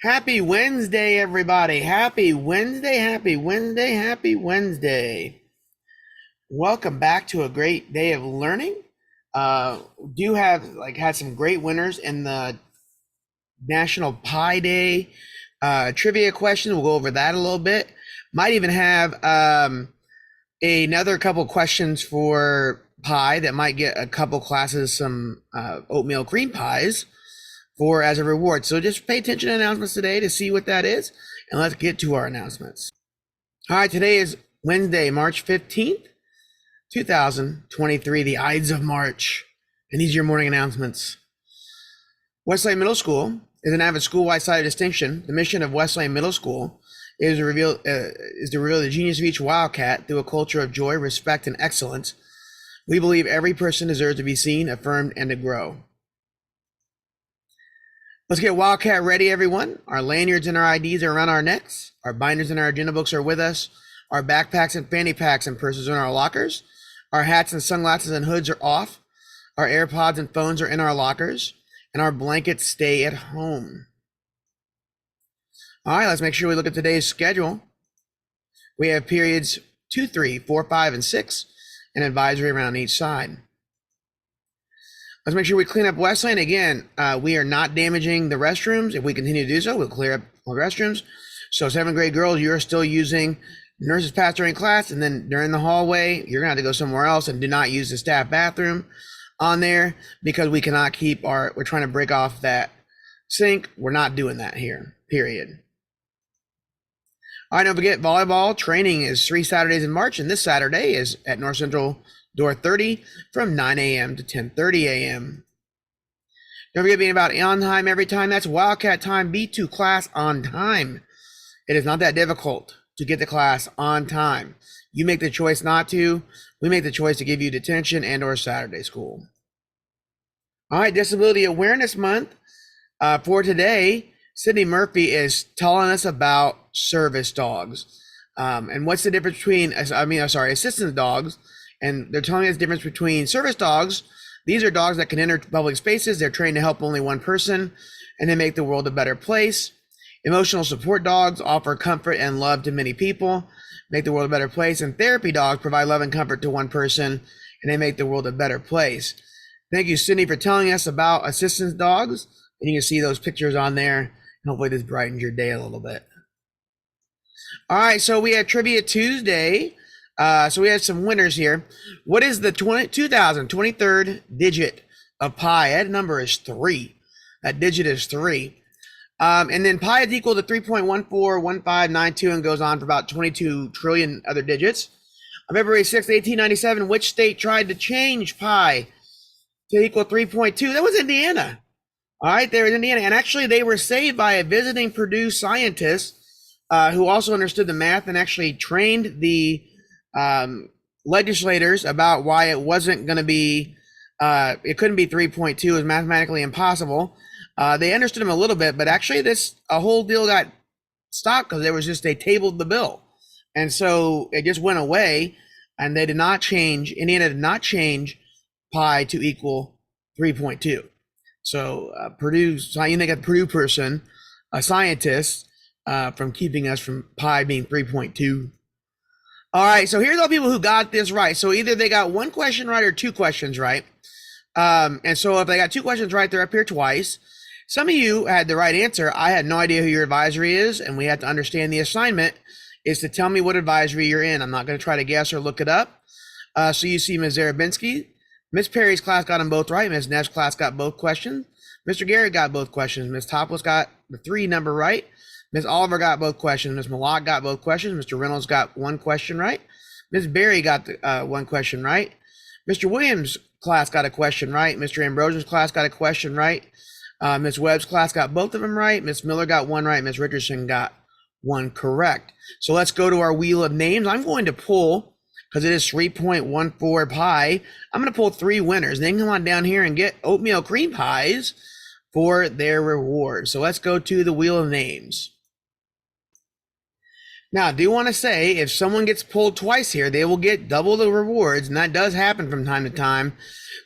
Happy Wednesday, everybody. Happy Wednesday, happy Wednesday, happy Wednesday. Welcome back to a great day of learning. Do have had some great winners in the National Pie Day trivia question. We'll go over that a little bit. Might even have another couple questions for pie that might get a couple classes some oatmeal cream pies for as a reward. So just pay attention to announcements today to see what that is, and let's get to our announcements. All right, today is Wednesday, March 15th, 2023, the Ides of March, and these are your morning announcements. Westlake Middle School is an avid school-wide site of distinction. The mission of Westlake Middle School is to reveal the genius of each Wildcat through a culture of joy, respect, and excellence. We believe every person deserves to be seen, affirmed, and to grow. Let's get Wildcat ready, everyone. Our lanyards and our IDs are around our necks. Our binders and our agenda books are with us. Our backpacks and fanny packs and purses are in our lockers. Our hats and sunglasses and hoods are off. Our AirPods and phones are in our lockers. And our blankets stay at home. All right, let's make sure we look at today's schedule. We have periods 2, 3, 4, 5, and 6, and advisory around each side. Let's make sure we clean up Westlake. Again, we are not damaging the restrooms. If we continue to do so, we'll clear up the restrooms. So 7th grade girls, you're still using nurse's pass during class, and then during the hallway, you're gonna have to go somewhere else and do not use the staff bathroom on there because we cannot keep we're trying to break off that sink. We're not doing that here, period. All right, don't forget volleyball training is 3 Saturdays in March, and this Saturday is at North Central Door 30 from 9 a.m. to 10:30 a.m. Don't forget being about on time every time. That's Wildcat time. Be to class on time. It is not that difficult to get to class on time. You make the choice not to. We make the choice to give you detention and or Saturday school. All right, Disability Awareness Month. For today, Sydney Murphy is telling us about service dogs. And what's the difference between, assistance dogs. And they're telling us the difference between service dogs. These are dogs that can enter public spaces. They're trained to help only one person, and they make the world a better place. Emotional support dogs offer comfort and love to many people, make the world a better place. And therapy dogs provide love and comfort to one person, and they make the world a better place. Thank you, Sydney, for telling us about assistance dogs. And you can see those pictures on there. And hopefully this brightens your day a little bit. All right, so we had Trivia Tuesday. So we had some winners here. What is the 2023 digit of pi? That number is 3. That digit is 3. And then pi is equal to 3.141592 and goes on for about 22 trillion other digits. On February 6, 1897, which state tried to change pi to equal 3.2? That was Indiana. All right, there was Indiana. And actually, they were saved by a visiting Purdue scientist who also understood the math and actually trained the legislators about why it wasn't going to be, it couldn't be 3.2. It was mathematically impossible. They understood him a little bit, but actually a whole deal got stopped because they tabled the bill. And so it just went away, and they did not change, Indiana did not change pi to equal 3.2. So Purdue, you think a Purdue person, a scientist, from keeping us from pi being 3.2. All right, so here's all the people who got this right. So either they got one question right or 2 questions right. And so if they got 2 questions right, they're up here twice. Some of you had the right answer. I had no idea who your advisory is, and we have to understand the assignment is to tell me what advisory you're in. I'm not going to try to guess or look it up. So you see Ms. Zarabinsky. Miss Perry's class got them both right. Ms. Neff's class got both questions. Mr. Garrett got both questions. Ms. Topless got the 3 number right. Ms. Oliver got both questions. Ms. Malott got both questions. Mr. Reynolds got 1 question right. Ms. Berry got 1 question right. Mr. Williams' class got a question right. Mr. Ambrosian's class got a question right. Ms. Webb's class got both of them right. Ms. Miller got 1 right. Ms. Richardson got 1 correct. So let's go to our wheel of names. I'm going to pull, because it is 3.14 pi, I'm going to pull 3 winners. They can come on down here and get oatmeal cream pies for their reward. So let's go to the wheel of names. Now, I do want to say, if someone gets pulled twice here, they will get double the rewards, and that does happen from time to time.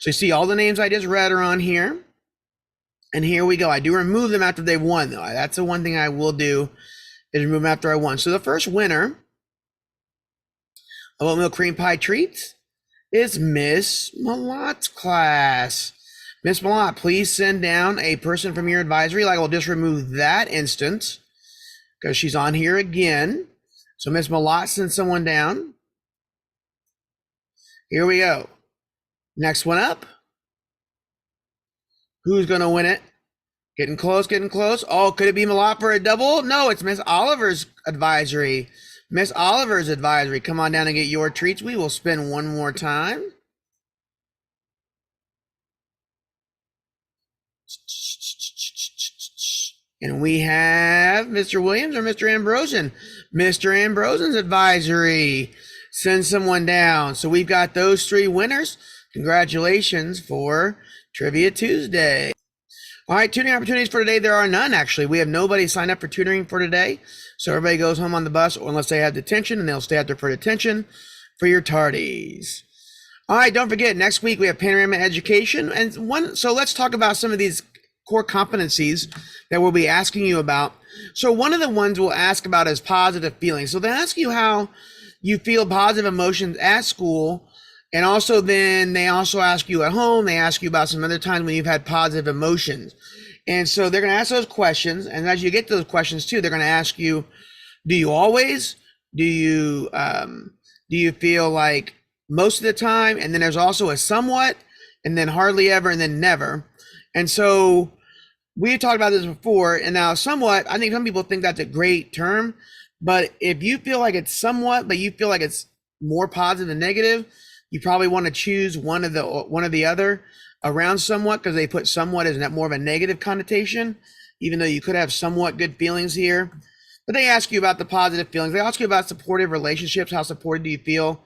So you see all the names I just read are on here. And here we go. I do remove them after they've won, though. That's the one thing I will do, is remove them after I won. So the first winner of Oatmeal Cream Pie Treats is Miss Malot's class. Miss Malott, please send down a person from your advisory. Like, I'll just remove that instance because she's on here again. So Miss Malott, send someone down. Here we go. Next one up. Who's going to win it? Getting close, getting close. Oh, could it be Malott for a double? No, it's Miss Oliver's advisory. Miss Oliver's advisory. Come on down and get your treats. We will spin one more time. And we have Mr. Williams or Mr. Ambrosian. Mr. Ambrosian's advisory. Send someone down. So we've got those three winners. Congratulations for Trivia Tuesday. All right, tutoring opportunities for today. There are none, actually. We have nobody signed up for tutoring for today. So everybody goes home on the bus, or unless they have detention, and they'll stay out there for detention for your tardies. All right, don't forget, next week we have Panorama Education. So let's talk about some of these core competencies that we'll be asking you about. So one of the ones we'll ask about is positive feelings. So they ask you how you feel positive emotions at school. And also then they also ask you at home, they ask you about some other times when you've had positive emotions. And so they're going to ask those questions. And as you get to those questions too, they're going to ask you, do you always, do you feel like most of the time? And then there's also a somewhat, and then hardly ever, and then never. And so we've talked about this before. And now somewhat, I think some people think that's a great term, but if you feel like it's somewhat, but you feel like it's more positive than negative, you probably want to choose one of the other around somewhat, because they put somewhat as more of a negative connotation, even though you could have somewhat good feelings here. But they ask you about the positive feelings. They ask you about supportive relationships. How supported do you feel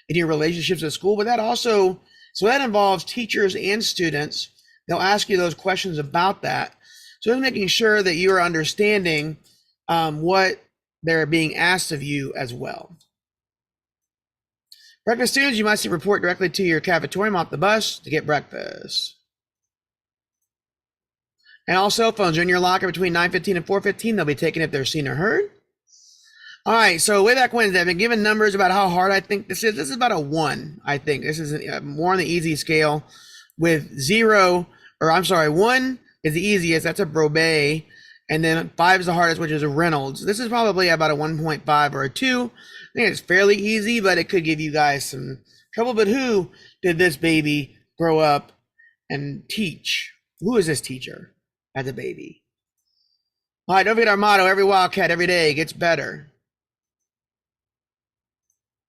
in your relationships at school? But that also, so that involves teachers and students. They'll ask you those questions about that. So just making sure that you are understanding what they're being asked of you as well. Breakfast students, you must report directly to your cafetorium off the bus to get breakfast. And all cell phones are in your locker between 9:15 and 4:15. They'll be taken if they're seen or heard. All right, so way back Wednesday, I've been given numbers about how hard I think this is. This is about a 1, I think. This is more on the easy scale with 1 is the easiest. That's a Brobe. And then 5 is the hardest, which is a Reynolds. This is probably about a 1.5 or a 2. I think it's fairly easy, but it could give you guys some trouble. But who did this baby grow up and teach? Who is this teacher as a baby? All right, don't forget our motto: every Wildcat, every day gets better.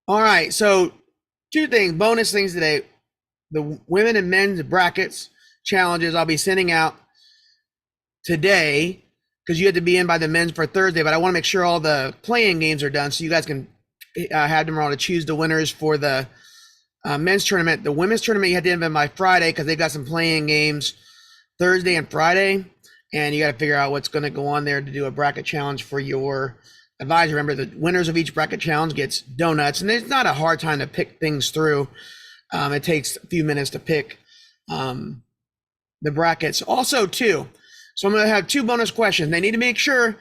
All right, so 2 things, bonus things today. The women and men's brackets challenges I'll be sending out today, because you had to be in by the men's for Thursday, but I want to make sure all the playing games are done so you guys can have tomorrow to choose the winners for the men's tournament. The women's tournament, you had to be in by Friday because they've got some playing games Thursday and Friday, and you got to figure out what's going to go on there to do a bracket challenge for your advisor. Remember, the winners of each bracket challenge gets donuts, and it's not a hard time to pick things through. It takes a few minutes to pick the brackets. Also, too, so I'm going to have 2 bonus questions. They need to make sure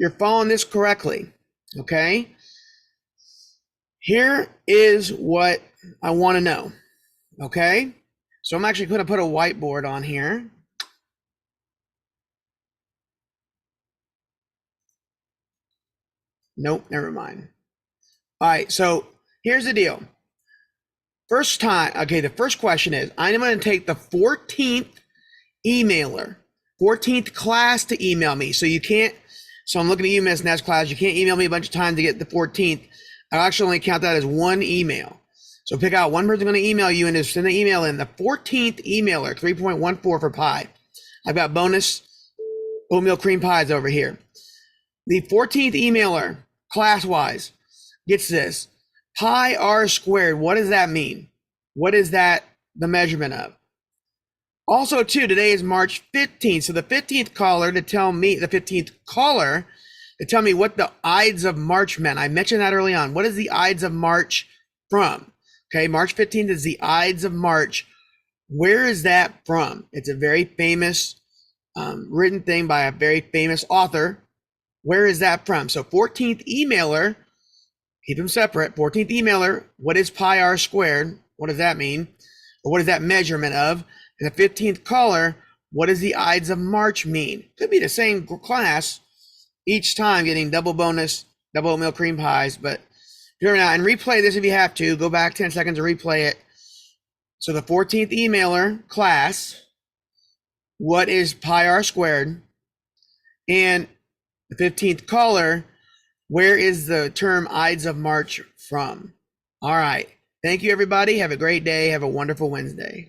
you're following this correctly, okay? Here is what I want to know, okay? So I'm actually going to put a whiteboard on here. Nope, never mind. All right, so here's the deal. First time, okay, the first question is, I'm going to take the 14th emailer, 14th class to email me. So you can't, so I'm looking at you, Miss Ness class, you can't email me a bunch of times to get the 14th. I actually only count that as 1 email. So pick out one person going to email you and just send the email in. The 14th emailer, 3.14 for pie. I've got bonus oatmeal cream pies over here. The 14th emailer, class-wise, gets this. Pi r squared, what does that mean? What is that the measurement of? Also, too, today is March 15th. So the 15th caller to tell me, what the Ides of March meant. I mentioned that early on. What is the Ides of March from? Okay, March 15th is the Ides of March. Where is that from? It's a very famous written thing by a very famous author. Where is that from? So 14th emailer, keep them separate. 14th emailer, what is pi r squared? What does that mean? Or what is that measurement of? And the 15th caller, what does the Ides of March mean? Could be the same class each time, getting double bonus, double oatmeal cream pies. But do it now and replay this if you have to. Go back 10 seconds and replay it. So the 14th emailer class, what is pi r squared? And the 15th caller, where is the term Ides of March from? All right. Thank you, everybody. Have a great day. Have a wonderful Wednesday.